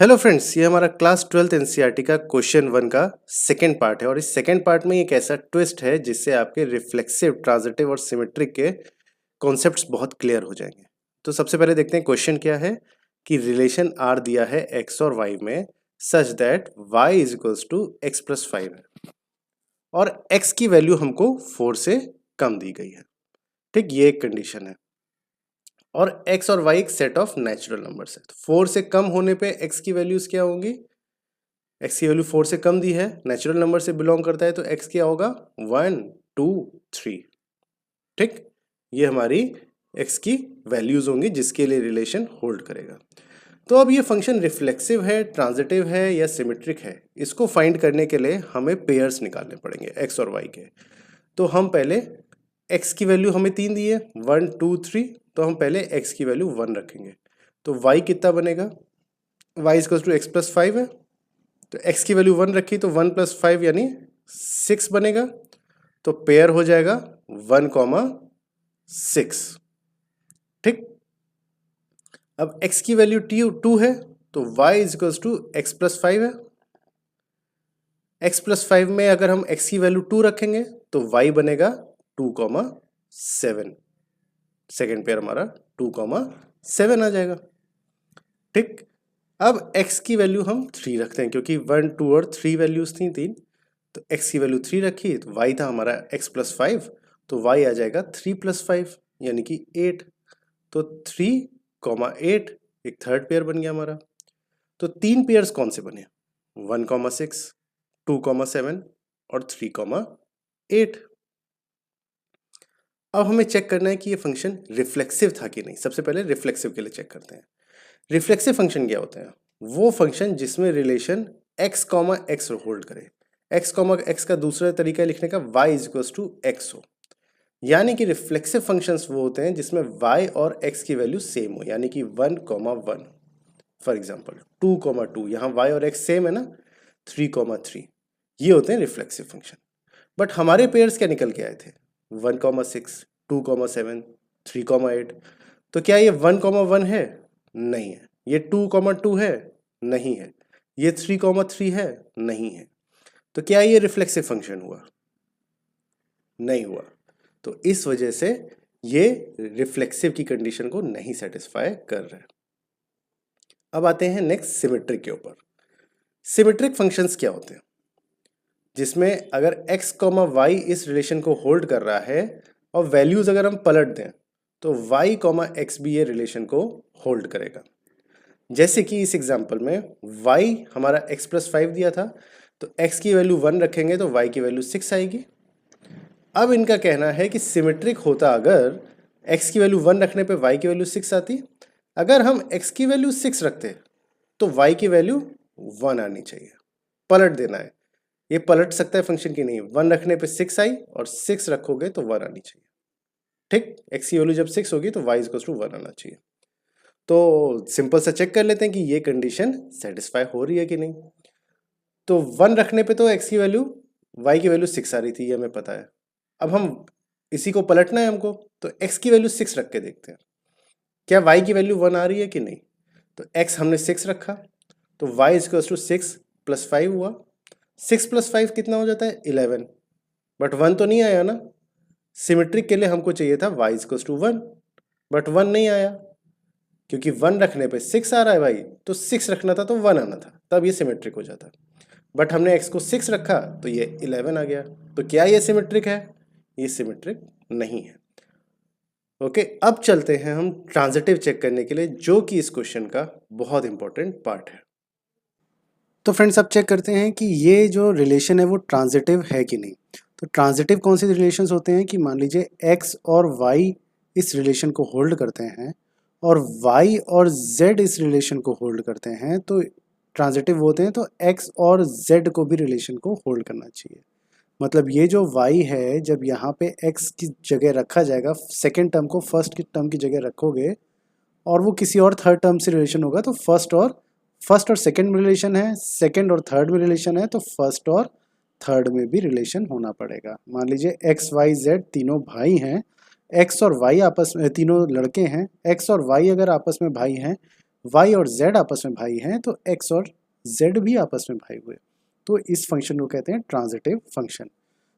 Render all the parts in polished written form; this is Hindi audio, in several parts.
हेलो फ्रेंड्स, ये हमारा क्लास 12th एनसीईआरटी का क्वेश्चन 1 का सेकंड पार्ट है और इस सेकंड पार्ट में एक ऐसा ट्विस्ट है जिससे आपके रिफ्लेक्सिव, ट्रांजिटिव और सिमेट्रिक के कॉन्सेप्ट्स बहुत क्लियर हो जाएंगे। तो सबसे पहले देखते हैं क्वेश्चन क्या है कि रिलेशन आर दिया है एक्स और वाई में such that y is equals to x plus 5 है और एक्स की वैल्यू हमको 4 से कम दी गई है। ठीक, ये एक कंडीशन है और x और y एक सेट ऑफ नेचुरल नंबर्स है। तो 4 से कम होने पे x की वैल्यूज क्या होंगी? x की वैल्यू 4 से कम दी है, नेचुरल नंबर से बिलोंग करता है, तो x क्या होगा? 1 2 3। ठीक, ये हमारी x की वैल्यूज होंगी जिसके लिए रिलेशन होल्ड करेगा। तो अब ये फंक्शन रिफ्लेक्सिव है, ट्रांजिटिव है या सिमेट्रिक है, इसको फाइंड करने के लिए हमें पेयर्स निकालने पड़ेंगे x और y के। तो हम पहले x की वैल्यू हमें 3 दी है, 1 2 3, तो हम पहले x की वैल्यू 1 रखेंगे। तो y कितना बनेगा? y equals to x plus 5 है, तो x की वैल्यू 1 रखी तो 1 प्लस 5 यानी 6 बनेगा। तो पेयर हो जाएगा 1,6। ठीक, अब x की वैल्यू 2 है तो y equals to x plus 5 है। x प्लस 5 में अगर हम x की वैल्यू 2 रखेंगे तो y बनेगा 2,7। सेकेंड पेयर हमारा 2,7 आ जाएगा। ठीक, अब x की वैल्यू हम 3 रखते हैं क्योंकि 1 2 और 3 वैल्यूज थी 3, तो x की वैल्यू 3 रखी तो y था हमारा x प्लस 5, तो y आ जाएगा 3 प्लस 5 यानी कि 8। तो 3,8 एक थर्ड पेयर बन गया हमारा। तो तीन पेयर्स कौन से बने? 1,6, 2,7 और 3,8। अब हमें चेक करना है कि ये फंक्शन रिफ्लेक्सिव था कि नहीं। सबसे पहले रिफ्लेक्सिव के लिए चेक करते हैं। रिफ्लेक्सिव फंक्शन क्या होते हैं? वो फंक्शन जिसमें relation x comma x hold करे। x कॉमा एक्स का दूसरा तरीका लिखने का y is equals to x हो, यानी कि रिफ्लेक्सिव फंक्शंस वो होते हैं जिसमें y और x की वैल्यू सेम हो, यानी कि 1,1। फॉर एग्जांपल 2,2, यहाँ y और x सेम है ना, 3,3, ये होते हैं रिफ्लेक्सिव फंक्शन। बट हमारे पेयर्स क्या निकल के आए थे? 1,6, 2,7, 3,8। तो क्या ये 1,1 है? नहीं है। ये 2,2 है? नहीं है। ये 3,3 है? नहीं है। तो क्या ये रिफ्लेक्सिव फंक्शन हुआ? नहीं हुआ। तो इस वजह से ये रिफ्लेक्सिव की कंडीशन को नहीं सेटिस्फाई कर रहा है। अब आते हैं नेक्स्ट सिमेट्रिक के ऊपर। सिमेट्रिक फंक्शंस क्या होते हैं? जिसमें अगर x, y इस रिलेशन को होल्ड कर रहा है और वैल्यूज अगर हम पलट दें तो y, x भी ये रिलेशन को होल्ड करेगा। जैसे कि इस एग्जांपल में y हमारा x प्लस 5 दिया था, तो x की वैल्यू 1 रखेंगे तो y की वैल्यू 6 आएगी। अब इनका कहना है कि सिमेट्रिक होता अगर x की वैल्यू 1 रखने पे y की वैल्यू 6 आती, अगर हम x की वैल्यू 6 रखते तो y की वैल्यू 1 आनी चाहिए। पलट देना है, ये पलट सकता है फंक्शन की नहीं। 1 रखने पे 6 आई और 6 रखोगे तो 1 आनी चाहिए। ठीक, x की वैल्यू जब 6 होगी तो y इक्वल्स टू 1 आना चाहिए। तो सिंपल सा चेक कर लेते हैं कि ये कंडीशन सेटिस्फाई हो रही है कि नहीं। तो 1 रखने पे तो x की वैल्यू, y की वैल्यू 6 आ रही थी, ये हमें पता है। अब हम इसी को पलटना है हमको, तो x की वैल्यू 6 रख के देखते हैं क्या y की वैल्यू 1 आ रही है कि नहीं। तो x हमने 6 रखा तो y इक्वल्स टू 6 प्लस 5 हुआ। 6 प्लस 5 कितना हो जाता है? 11। बट 1 तो नहीं आया ना। सिमेट्रिक के लिए हमको चाहिए था y इक्वल्स टू 1, बट 1 नहीं आया क्योंकि 1 रखने पे 6 आ रहा है भाई, तो 6 रखना था तो 1 आना था, तब ये सिमेट्रिक हो जाता। बट हमने x को 6 रखा तो ये 11 आ गया। तो क्या ये सिमेट्रिक है? ये सिमेट्रिक नहीं है। ओके, अब चलते हैं हम ट्रांजिटिव चेक करने के लिए, जो कि इस क्वेश्चन का बहुत इंपॉर्टेंट पार्ट है। तो फ्रेंड्स अब चेक करते हैं कि ये जो रिलेशन है वो ट्रांजिटिव है कि नहीं। तो ट्रांजिटिव कौन से रिलेशंस होते हैं कि मान लीजिए x और y इस रिलेशन को होल्ड करते हैं और y और z इस रिलेशन को होल्ड करते हैं, तो ट्रांजिटिव होते हैं। तो x और z को भी रिलेशन को होल्ड करना चाहिए। मतलब ये जो y है, जब यहाँ पे x की जगह रखा जाएगा, सेकेंड टर्म को फर्स्ट की टर्म की जगह रखोगे और वो किसी और थर्ड टर्म से रिलेशन होगा, तो फर्स्ट और सेकंड में रिलेशन है, सेकंड और थर्ड में रिलेशन है, तो फर्स्ट और थर्ड में भी रिलेशन होना पड़ेगा। मान लीजिए एक्स वाई जेड तीनों भाई हैं, एक्स और वाई आपस में, तीनों लड़के हैं, एक्स और वाई अगर आपस में भाई हैं y और z आपस में भाई हैं तो x और z भी आपस में भाई हुए, तो इस फंक्शन को कहते हैं ट्रांजिटिव फंक्शन।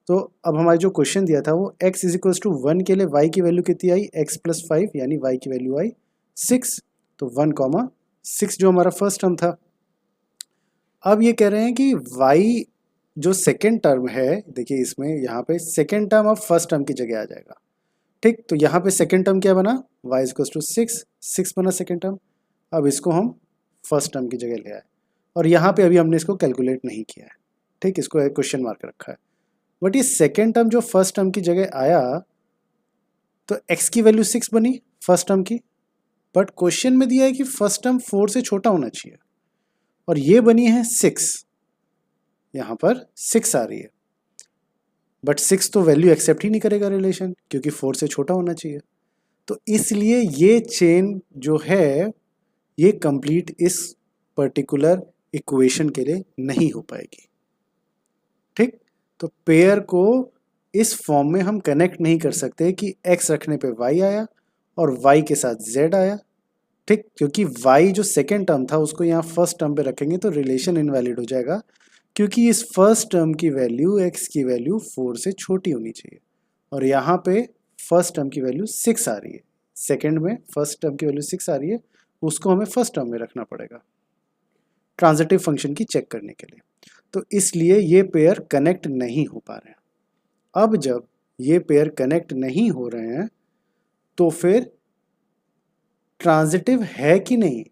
तो अब हमारा जो क्वेश्चन दिया था वो x इज इक्वल टू 1 के लिए y की वैल्यू कितनी आई, x प्लस 5, यानी y की वैल्यू आई 6, तो 1,6 जो हमारा फर्स्ट टर्म था। अब ये कह रहे हैं कि y जो सेकेंड टर्म है, देखिए इसमें यहाँ पे सेकेंड टर्म अब फर्स्ट टर्म की जगह आ जाएगा, ठीक। तो यहाँ पे सेकेंड टर्म क्या बना, y इज टू 6 बना सेकेंड टर्म। अब इसको हम फर्स्ट टर्म की जगह ले आए और यहाँ पे अभी हमने इसको कैलकुलेट नहीं किया है, ठीक, इसको क्वेश्चन मार्क रखा है। बट ये सेकेंड टर्म जो फर्स्ट टर्म की जगह आया तो x की वैल्यू 6 बनी फर्स्ट टर्म की, बट क्वेश्चन में दिया है कि फर्स्ट टर्म 4 से छोटा होना चाहिए और ये बनी है 6, यहाँ पर 6 आ रही है, बट 6 तो वैल्यू एक्सेप्ट ही नहीं करेगा रिलेशन, क्योंकि 4 से छोटा होना चाहिए। तो इसलिए ये चेन जो है ये कंप्लीट इस पर्टिकुलर इक्वेशन के लिए नहीं हो पाएगी, ठीक। तो पेयर को इस फॉर्म में हम कनेक्ट नहीं कर सकते कि x रखने पे y आया और y के साथ z आया, ठीक, क्योंकि y जो सेकेंड टर्म था उसको यहाँ फर्स्ट टर्म पे रखेंगे तो रिलेशन इनवैलिड हो जाएगा, क्योंकि इस फर्स्ट टर्म की वैल्यू x की वैल्यू 4 से छोटी होनी चाहिए और यहाँ पे फर्स्ट टर्म की वैल्यू 6 आ रही है, सेकेंड में फर्स्ट टर्म की वैल्यू 6 आ रही है, उसको हमें फर्स्ट टर्म में रखना पड़ेगा ट्रांजिटिव फंक्शन की चेक करने के लिए। तो इसलिए ये पेयर कनेक्ट नहीं हो पा रहे हैं। अब जब ये पेयर कनेक्ट नहीं हो रहे हैं तो फिर ट्रांजिटिव है कि नहीं,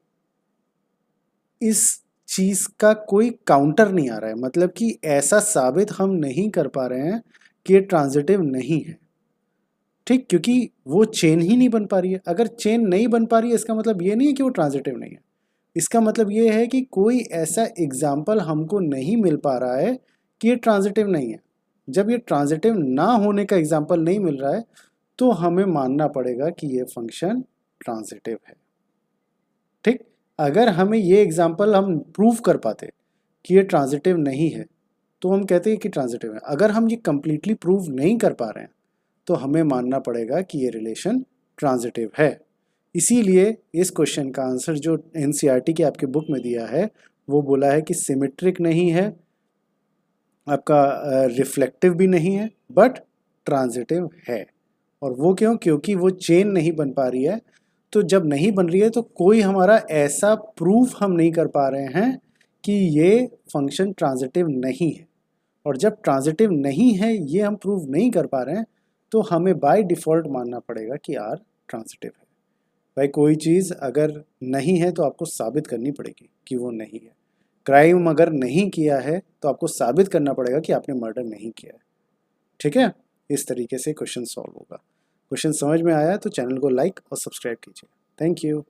इस चीज का कोई काउंटर नहीं आ रहा है, मतलब कि ऐसा साबित हम नहीं कर पा रहे हैं कि ये ट्रांजिटिव नहीं है, ठीक, क्योंकि वो चेन ही नहीं बन पा रही है। अगर चेन नहीं बन पा रही है इसका मतलब ये नहीं है कि वो ट्रांजिटिव नहीं है, इसका मतलब ये है कि कोई ऐसा एग्जाम्पल हमको नहीं मिल पा रहा है कि ये ट्रांजिटिव नहीं है। जब ये ट्रांजिटिव ना होने का एग्जाम्पल नहीं मिल रहा है तो हमें मानना पड़ेगा कि ये फंक्शन ट्रांजिटिव है, ठीक। अगर हमें ये एग्जाम्पल हम प्रूव कर पाते कि ये ट्रांजिटिव नहीं है तो हम कहते हैं कि ट्रांजिटिव है। अगर हम ये कंप्लीटली प्रूव नहीं कर पा रहे हैं तो हमें मानना पड़ेगा कि ये रिलेशन ट्रांजिटिव है। इसीलिए इस क्वेश्चन का आंसर जो एनसीईआरटी की आपके बुक में दिया है वो बोला है कि सिमेट्रिक नहीं है, आपका रिफ्लेक्टिव भी नहीं है, बट ट्रांजिटिव है। और वो क्यों, क्योंकि वो चेन नहीं बन पा रही है। तो जब नहीं बन रही है तो कोई हमारा ऐसा प्रूफ हम नहीं कर पा रहे हैं कि ये फंक्शन ट्रांजिटिव नहीं है, और जब ट्रांजिटिव नहीं है ये हम प्रूव नहीं कर पा रहे हैं तो हमें बाय डिफ़ॉल्ट मानना पड़ेगा कि आर ट्रांजिटिव है। भाई कोई चीज़ अगर नहीं है तो आपको साबित करनी पड़ेगी कि वो नहीं है। क्राइम अगर नहीं किया है तो आपको साबित करना पड़ेगा कि आपने मर्डर नहीं किया है, ठीक है। इस तरीके से क्वेश्चन सॉल्व होगा। क्वेश्चन समझ में आया तो चैनल को लाइक और सब्सक्राइब कीजिए। Thank you.